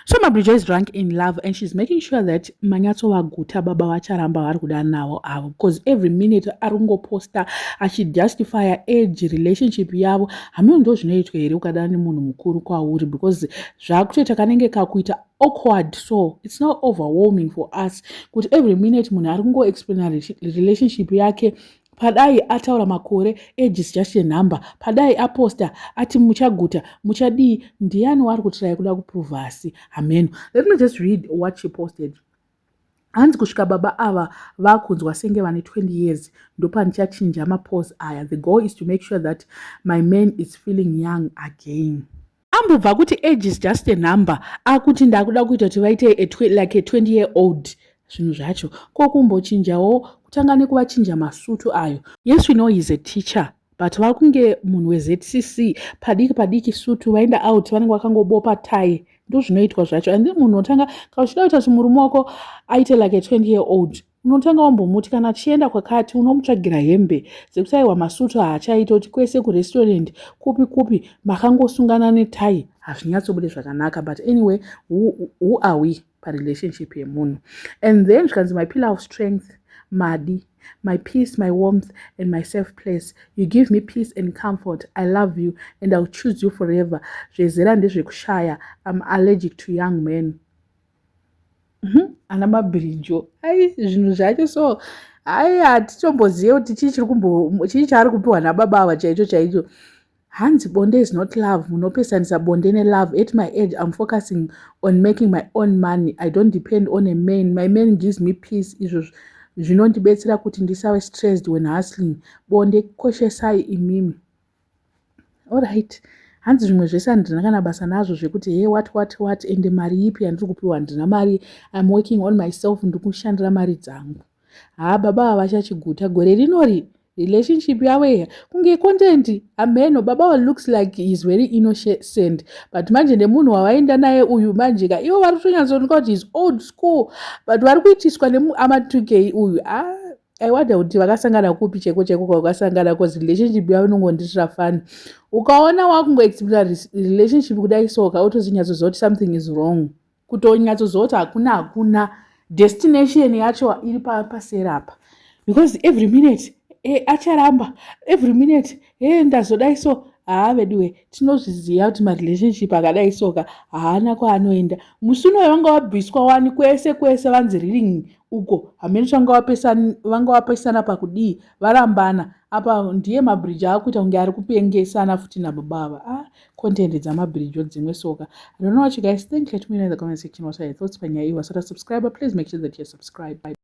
So Mabridge is drunk in love and she's making sure that Manyatso waguta baba vacharamba vari kuda navo avo, because every minute arungoposta achijustify age relationship yavo. Hamino ndo zvinoitwa here ukada nemunhu mukuru kwauri, because zvakutoita kanenge kakuita awkward, so it's not overwhelming for us kuti every minute munhu ari kungoexplaina relationship yake. Padai ataura makore, age is just a number. Padai aposta ati muchaguta muchadii, ndiani wari kutry kuda kuprove asi. Amen. Let me just read what she posted. Hanzi kusvika baba ava vakunzwa senge vane 20 years ndopandichinja mapose aya. The goal is to make sure that my man is feeling young again. Ambobva kuti age is just a number, akuti ndakuda kuita kuti vaite like a 20-year-old. Zvinhu zvacho kokumbochinjawo kutanga nekuvachinja masutu ayo. Yes, we know he's a teacher, but vakunge munhu weZCC padiki sutu vaenda out vanenge vakangobopa tai, ndo zvinoitwa zvacho. And then munhu unotanga kana uchida kuita kuti murume wako aite like a 20-year-old, unotanga wambomuti kana achienda kwakati unomutsvagira hembe dzekuti aiwa masutu haachaita, kuti kwese kurestaurant kupi makangosungana netai hazvinyatsobude zvakanaka. But anyway, who are we parelationship yemunhu? And then zvikanzi my pillar of strength, Madi, my peace, my warmth, and my safe place. You give me peace and comfort. I love you and I'll choose you forever. Zvezera ndezvekushaya. I'm allergic to young men. Ana Mabridge ai zvinhu zvacho, so ai hatitombozive kuti chii chaari kupiwa nababa ava chaicho. Hanzi bonde is not love. Munopesanisa bonde nelove. At my age, I'm focusing on making my own money. I don't depend on a man. My man gives me peace. Izvo zvinondibetsera kuti ndisave stressed when hustling. Bonde koshesai imimi. Alright. Hanzi zvimwe zvese handina kana basa nazvo zvekuti hey what ende mari ipi yandiri kupiwa. Handina mari. I'm working on myself. Ndikushandira mari dzangu. Baba vachachiguta gore rinori relationship yawe kunge content. Ameno baba looks like he's very innocent, but manje nemunhu wavaenda naye uyu manje ka ivo vari kutonyatsooneka kuti he's old school, but vari kuitiswa ama2K uyu. I wonder kuti vakasangana kupi cheko kwakasangana, because relationship yavo inongonditira fun. Ukaona wakungoexplaina relationship kudai soka utozinyatsoziva kuti something is wrong, kutonyatsoziva kuti hakuna destination yacho iri pasera apa, because every minute acharamba, every minute ndazodai so. Veduwe tinozviziva kuti marelationship akadai soka haana kwaanoenda. Musi unoyo vanga wabviswa wani kwese vanzi riri uko, hamene vanga wapesana pakudii varambana. Apa ndiye Mabridge akuita kunge ari kupengesana futi nababa ava. Content dzaMabridge dzimwe soka. I don't know what you guys think. Let me know in the comment section what are your thoughts panyaya iwa. So to subscribe, please make sure that you're subscribed.